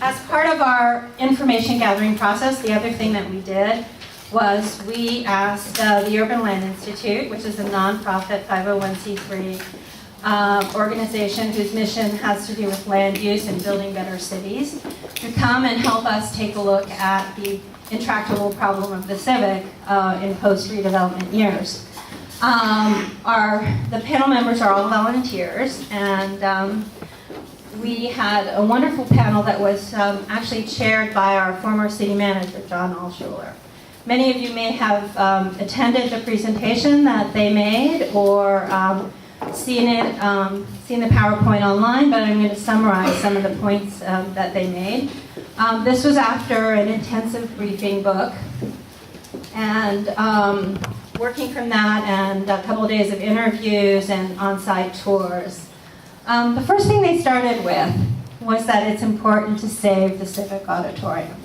As part of our information gathering process, the other thing that we did was we asked the Urban Land Institute, which is a nonprofit 501c3 organization whose mission has to do with land use and building better cities, to come and help us take a look at the intractable problem of the Civic in post-redevelopment years. The panel members are all volunteers, and we had a wonderful panel that was actually chaired by our former city manager, John Alschuler. Many of you may have attended the presentation that they made or seen the PowerPoint online, but I'm going to summarize some of the points that they made. This was after an intensive briefing book, and working from that and a couple of days of interviews and on-site tours. The first thing they started with was that it's important to save the Civic Auditorium.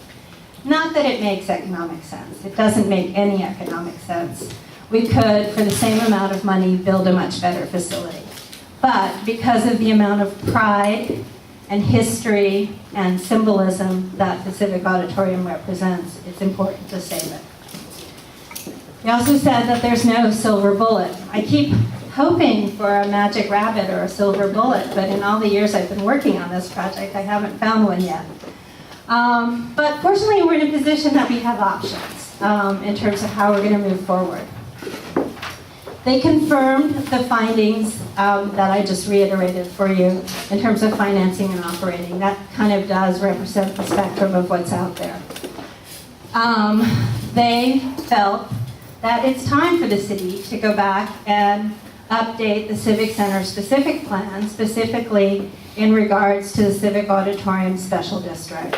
Not that it makes economic sense. It doesn't make any economic sense. We could, for the same amount of money, build a much better facility. But because of the amount of pride and history and symbolism that the Civic Auditorium represents, it's important to save it. They also said that there's no silver bullet. I keep hoping for a magic rabbit or a silver bullet, but in all the years I've been working on this project, I haven't found one yet. But fortunately, we're in a position that we have options in terms of how we're going to move forward. They confirmed the findings that I just reiterated for you in terms of financing and operating. That kind of does represent the spectrum of what's out there. They felt that it's time for the city to go back and update the Civic Center specific plan, specifically in regards to the Civic Auditorium Special District.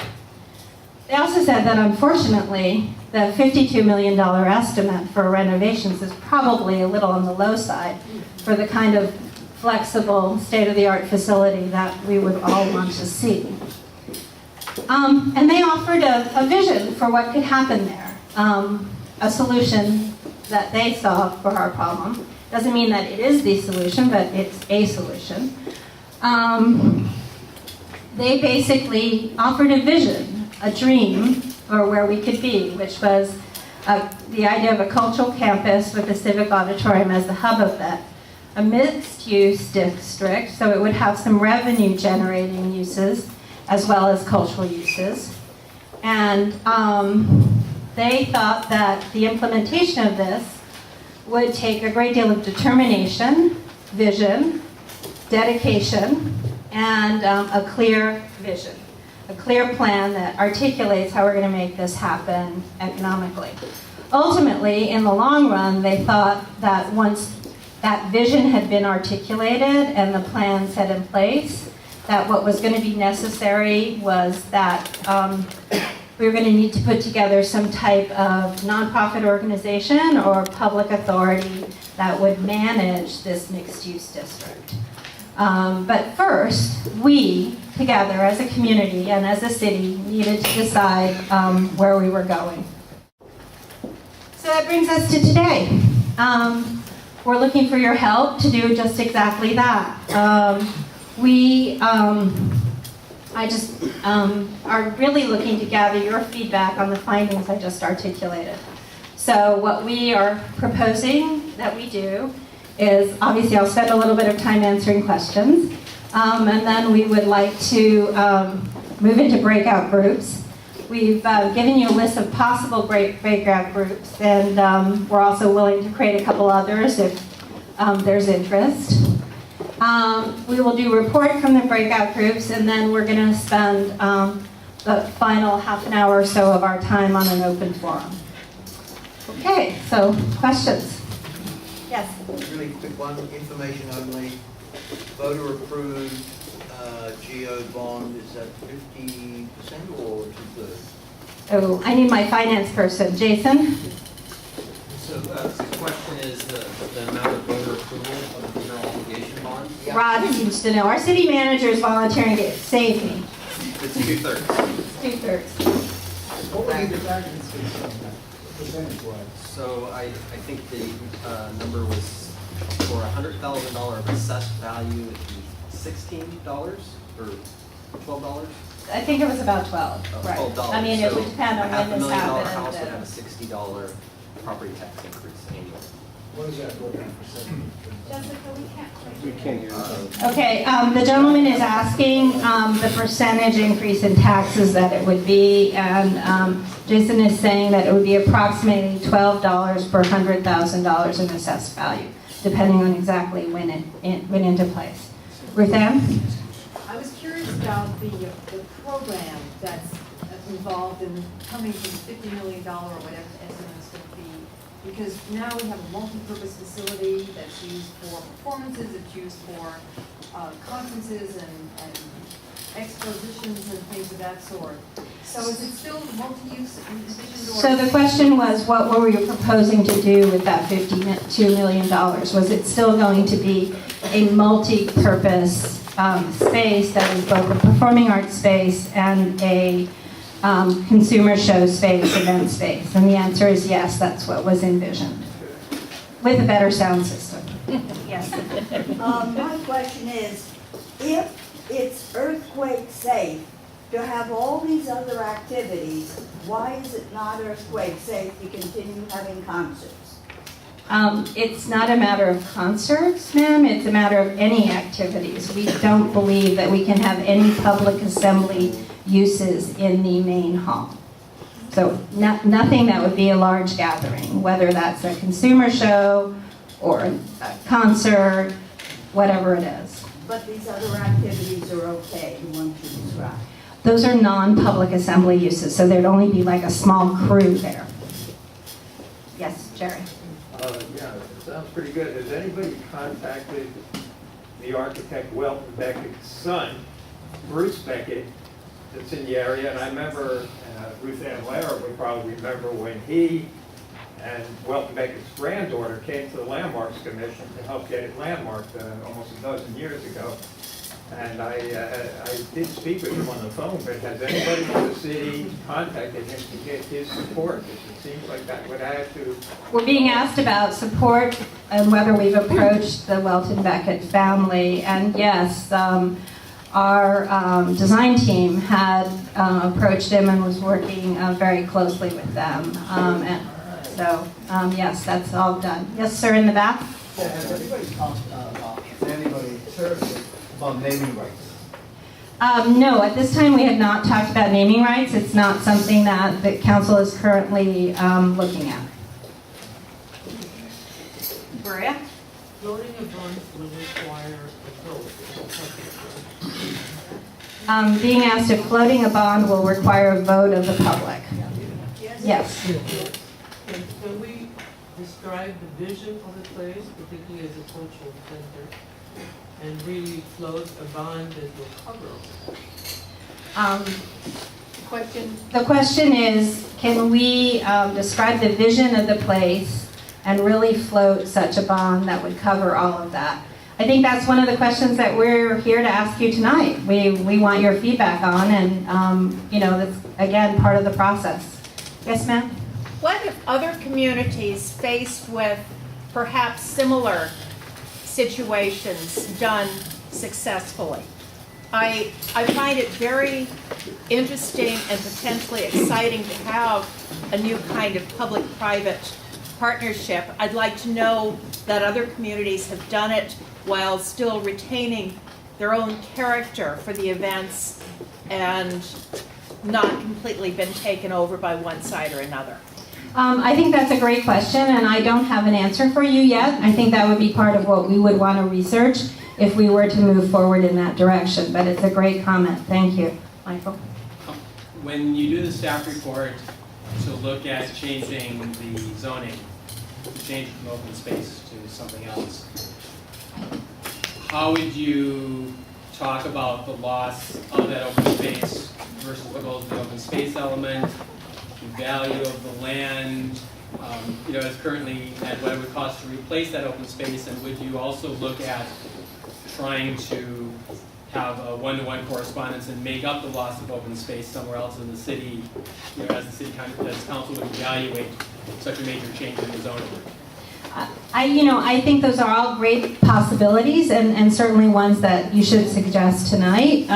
They also said that unfortunately, the $52 million estimate for renovations is probably a little on the low side for the kind of flexible, state-of-the-art facility that we would all want to see. And they offered a vision for what could happen there, a solution that they saw for our problem. Doesn't mean that it is the solution, but it's a solution. They basically offered a vision, a dream for where we could be, which was the idea of a cultural campus with the Civic Auditorium as the hub of that. A mixed-use district, so it would have some revenue-generating uses as well as cultural uses. And they thought that the implementation of this would take a great deal of determination, vision, dedication, and a clear vision, a clear plan that articulates how we're going to make this happen economically. Ultimately, in the long run, they thought that once that vision had been articulated and the plan set in place, that what was going to be necessary was that we were going to need to put together some type of nonprofit organization or public authority that would manage this mixed-use district. But first, we, together as a community and as a city, needed to decide where we were going. So that brings us to today. We're looking for your help to do just exactly that. I just are really looking to gather your feedback on the findings I just articulated. So what we are proposing that we do is, obviously I'll spend a little bit of time answering questions, and then we would like to move into breakout groups. We've given you a list of possible breakout groups, and we're also willing to create a couple others if there's interest. We will do a report from the breakout groups, and then we're going to spend the final half an hour or so of our time on an open forum. Okay, so questions? Yes? Really quick one, information only. Voter approved GO bond, is that 50% or 2/3? Oh, I need my finance person. Jason? So the question is the amount of voter approval of the general obligation bond? Yeah. Rod seems to know. Our city manager is volunteering to save me. It's 2/3. 2/3. What would be the guidance percentage-wise? So I think the number was for $100,000 assessed value, it'd be $16 or $12. I think it was about 12, right. $12. I mean, it So would depend on when this $500,000 happened. house would have a $60 property tax increase annually. What is that looking for percentage? Jessica, we can't quite. We can't hear you. Okay, the gentleman is asking the percentage increase in taxes that it would be, and Jason is saying that it would be approximately $12 per $100,000 in assessed value, depending on exactly when it went into place. Ruth Ann? I was curious about the program that's involved in coming from $50 million or whatever the estimate is going to be. Because now we have a multi-purpose facility that's used for performances, it's used for conferences and expositions and things of that sort. So is it still multi-use envisioned or? So the question was, what were you proposing to do with that $52 million? Was it still going to be a multi-purpose space that is both a performing arts space and a consumer show space, event space? And the answer is yes, that's what was envisioned, with a better sound system. Yes. My question is, if it's earthquake safe to have all these other activities, why is it not earthquake safe to continue having concerts? It's not a matter of concerts, ma'am, it's a matter of any activities. We don't believe that we can have any public assembly uses in the main hall. So nothing that would be a large gathering, whether that's a consumer show or a concert, whatever it is. But these other activities are okay, the ones you described. Those are non-public assembly uses, so there'd only be like a small crew there. Yes, Jerry? Yeah, it sounds pretty good. Has anybody contacted the architect Welton Beckett's son, Bruce Beckett, that's in the area? And I remember, Ruth Ann Lara would probably remember when he and Welton Beckett's granddaughter came to the Landmarks Commission to help get it landmarked almost a dozen years ago. And I did speak with him on the phone, but has anybody in the city contacted him to get his support? Because it seems like that would add to... We're being asked about support and whether we've approached the Welton Beckett family. And yes, our design team had approached him and was working very closely with them. And so, yes, that's all done. Yes, sir, in the back? Yeah, has anybody talked about, anybody seriously about naming rights? No, at this time we have not talked about naming rights. It's not something that the council is currently looking at. Maria? Voting of bonds will require a vote. Being asked if floating a bond will require a vote of the public. Yes. Can we describe the vision of the place, particularly as a cultural center, and really float a bond that will cover The question is, can we describe the vision of the place and really float such a bond that would cover all of that? I think that's one of the questions that we're here to ask you tonight. We want your feedback on, and that's again part of the process. Yes, ma'am? What if other communities faced with perhaps similar situations done successfully? I find it very interesting and potentially exciting to have a new kind of public-private partnership. I'd like to know that other communities have done it while still retaining their own character for the events and not completely been taken over by one side or another. I think that's a great question, and I don't have an answer for you yet. I think that would be part of what we would want to research if we were to move forward in that direction, but it's a great comment. Thank you. Michael? When you do the staff report to look at changing the zoning, to change it from open space to something else, how would you talk about the loss of that open space versus what goes to the open space element, the value of the land, as currently at what it would cost to replace that open space, and would you also look at trying to have a one-to-one correspondence and make up the loss of open space somewhere else in the city, as council would evaluate such a major change in the zoning? I think those are all great possibilities and certainly ones that you should suggest tonight.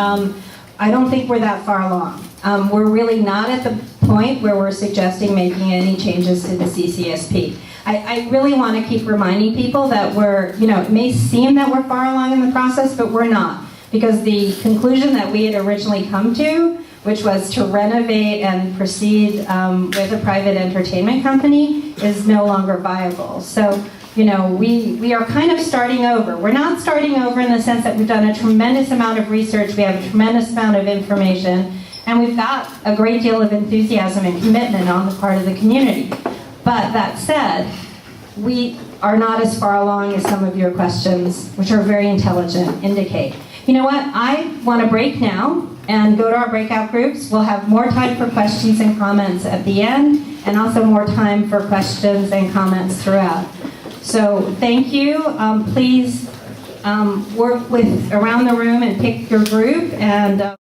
I don't think we're that far along. We're really not at the point where we're suggesting making any changes to the CCSP. I really want to keep reminding people that it may seem that we're far along in the process, but we're not. Because the conclusion that we had originally come to, which was to renovate and proceed with a private entertainment company, is no longer viable. So, we are kind of starting over. We're not starting over in the sense that we've done a tremendous amount of research, we have a tremendous amount of information, and we've got a great deal of enthusiasm and commitment on the part of the community. But that said, we are not as far along as some of your questions, which are very intelligent, indicate. You know what? I want to break now and go to our breakout groups. We'll have more time for questions and comments at the end, and also more time for questions and comments throughout. So thank you. Please work around the room and pick your group. And